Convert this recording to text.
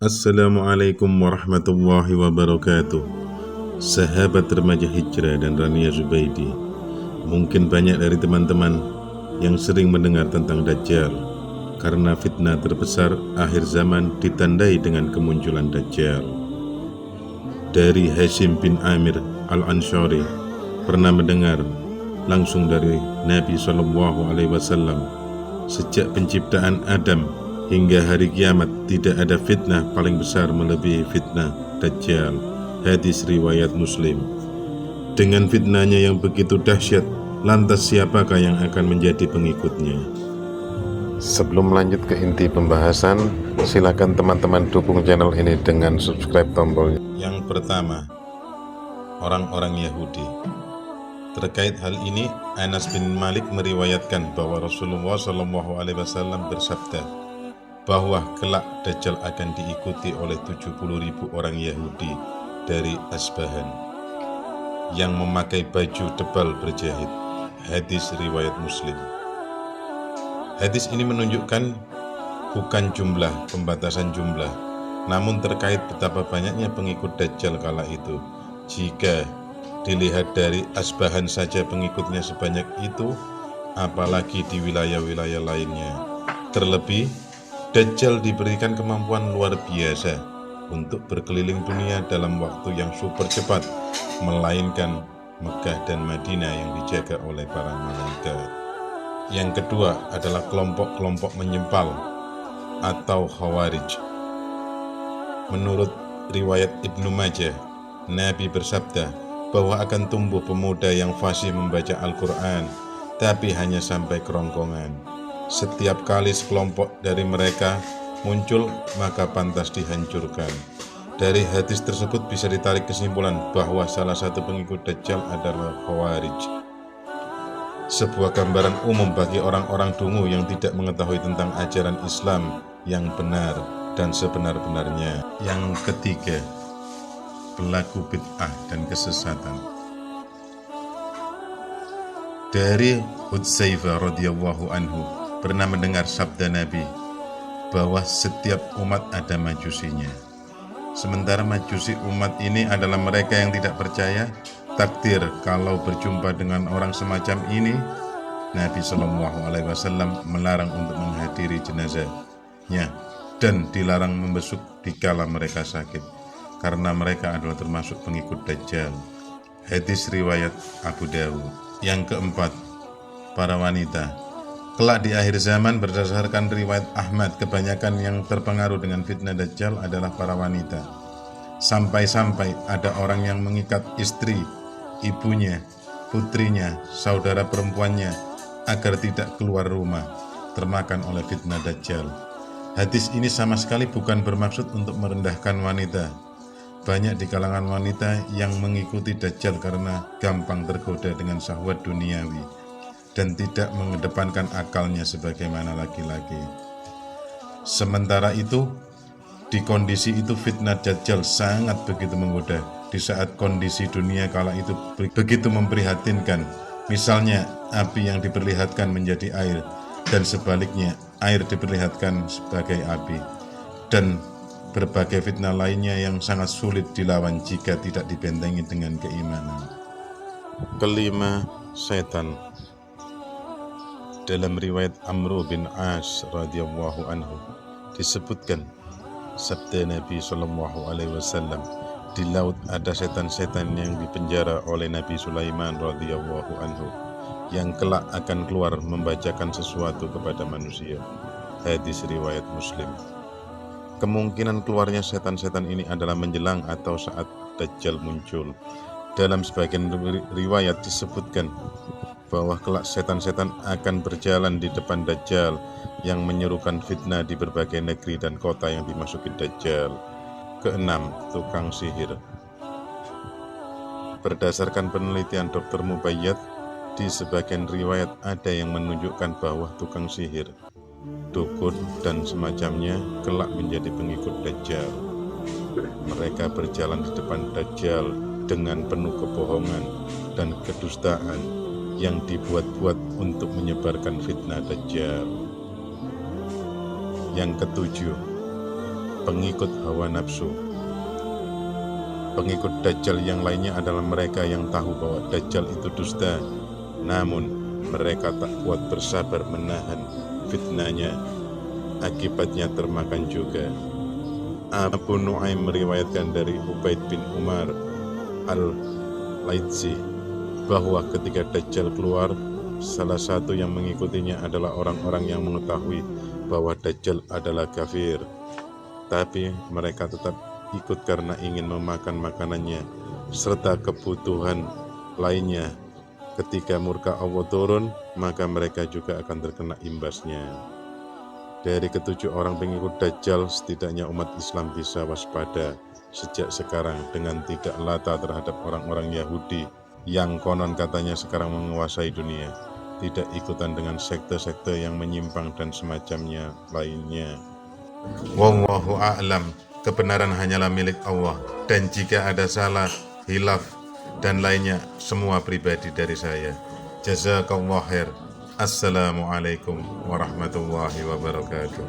Assalamualaikum warahmatullahi wabarakatuh. Sahabat remaja Hijrah dan Rania Zubaidi, mungkin banyak dari teman-teman yang sering mendengar tentang Dajjal, karena fitnah terbesar akhir zaman ditandai dengan kemunculan Dajjal. Dari Hashim bin Amir Al-Anshari pernah mendengar langsung dari Nabi SAW, sejak penciptaan Adam hingga hari kiamat tidak ada fitnah paling besar melebihi fitnah Dajjal. Hadis riwayat Muslim. Dengan fitnahnya yang begitu dahsyat, lantas siapakah yang akan menjadi pengikutnya? Sebelum lanjut ke inti pembahasan, silakan teman-teman dukung channel ini dengan subscribe tombolnya. Yang pertama, orang-orang Yahudi. Terkait hal ini, Anas bin Malik meriwayatkan bahwa Rasulullah SAW bersabda bahwa kelak Dajjal akan diikuti oleh 70.000 orang Yahudi dari Asbahan yang memakai baju tebal berjahit. Hadis riwayat Muslim. Hadis ini menunjukkan bukan pembatasan jumlah, namun terkait betapa banyaknya pengikut Dajjal kala itu. Jika dilihat dari Asbahan saja pengikutnya sebanyak itu, apalagi di wilayah-wilayah lainnya. Terlebih, Dajjal diberikan kemampuan luar biasa untuk berkeliling dunia dalam waktu yang super cepat, melainkan Mekah dan Madinah yang dijaga oleh para malaikat. Yang kedua adalah kelompok-kelompok menyempal atau Khawarij. Menurut riwayat Ibnu Majah, Nabi bersabda bahwa akan tumbuh pemuda yang fasih membaca Al-Quran, tapi hanya sampai kerongkongan. Setiap kali sekelompok dari mereka muncul, maka pantas dihancurkan. Dari hadis tersebut bisa ditarik kesimpulan bahwa salah satu pengikut Dajjal adalah Khawarij. Sebuah gambaran umum bagi orang-orang dungu yang tidak mengetahui tentang ajaran Islam yang benar dan sebenar-benarnya. Yang ketiga, pelaku bid'ah dan kesesatan. Dari Hudzaifah radhiyallahu anhu pernah mendengar sabda Nabi bahwa setiap umat ada majusinya. Sementara majusi umat ini adalah mereka yang tidak percaya takdir kalau berjumpa dengan orang semacam ini. Nabi SAW melarang untuk menghadiri jenazahnya dan dilarang membesuk dikala mereka sakit, karena mereka adalah termasuk pengikut Dajjal. Hadis riwayat Abu Dawud. Yang keempat, para wanita. Kelak di akhir zaman, berdasarkan riwayat Ahmad, kebanyakan yang terpengaruh dengan fitnah Dajjal adalah para wanita. Sampai-sampai ada orang yang mengikat istri, ibunya, putrinya, saudara perempuannya agar tidak keluar rumah, termakan oleh fitnah Dajjal. Hadis ini sama sekali bukan bermaksud untuk merendahkan wanita. Banyak di kalangan wanita yang mengikuti Dajjal karena gampang tergoda dengan syahwat duniawi dan tidak mengedepankan akalnya sebagaimana laki-laki. Sementara itu, di kondisi itu fitnah Dajjal sangat begitu menggoda. Di saat kondisi dunia kala itu begitu memprihatinkan, misalnya api yang diperlihatkan menjadi air, dan sebaliknya air diperlihatkan sebagai api, dan berbagai fitnah lainnya yang sangat sulit dilawan jika tidak dibentengi dengan keimanan. Kelima, setan. Dalam riwayat Amr bin As radhiyallahu anhu disebutkan sabda Nabi SAW, di laut ada setan-setan yang dipenjara oleh Nabi Sulaiman radhiyallahu anhu, yang kelak akan keluar membacakan sesuatu kepada manusia. Hadis riwayat Muslim. Kemungkinan keluarnya setan-setan ini adalah menjelang atau saat Dajjal muncul. Dalam sebagian riwayat disebutkan bahwa kelak setan-setan akan berjalan di depan Dajjal yang menyerukan fitnah di berbagai negeri dan kota yang dimasuki Dajjal. Keenam, tukang sihir. Berdasarkan penelitian Dr. Mubayyad, di sebagian riwayat ada yang menunjukkan bahwa tukang sihir, dukun, dan semacamnya kelak menjadi pengikut Dajjal. Mereka berjalan di depan Dajjal dengan penuh kebohongan dan kedustaan yang dibuat-buat untuk menyebarkan fitnah Dajjal. Yang ketujuh, pengikut hawa nafsu. Pengikut Dajjal yang lainnya adalah mereka yang tahu bahwa Dajjal itu dusta, namun mereka tak kuat bersabar menahan fitnahnya, akibatnya termakan juga. Abu Nuaim meriwayatkan dari Ubaid bin Umar al-Laitsi bahwa ketika Dajjal keluar, salah satu yang mengikutinya adalah orang-orang yang mengetahui bahwa Dajjal adalah kafir, tapi mereka tetap ikut karena ingin memakan makanannya serta kebutuhan lainnya. Ketika murka Allah turun, maka mereka juga akan terkena imbasnya. Dari ketujuh orang pengikut Dajjal, setidaknya umat Islam bisa waspada sejak sekarang dengan tidak lata terhadap orang-orang Yahudi yang konon katanya sekarang menguasai dunia, tidak ikutan dengan sekte-sekte yang menyimpang dan semacamnya lainnya. Wallahu a'lam. Kebenaran hanyalah milik Allah, dan jika ada salah, hilaf, dan lainnya, semua pribadi dari saya. Jazakallah khair. Assalamualaikum warahmatullahi wabarakatuh.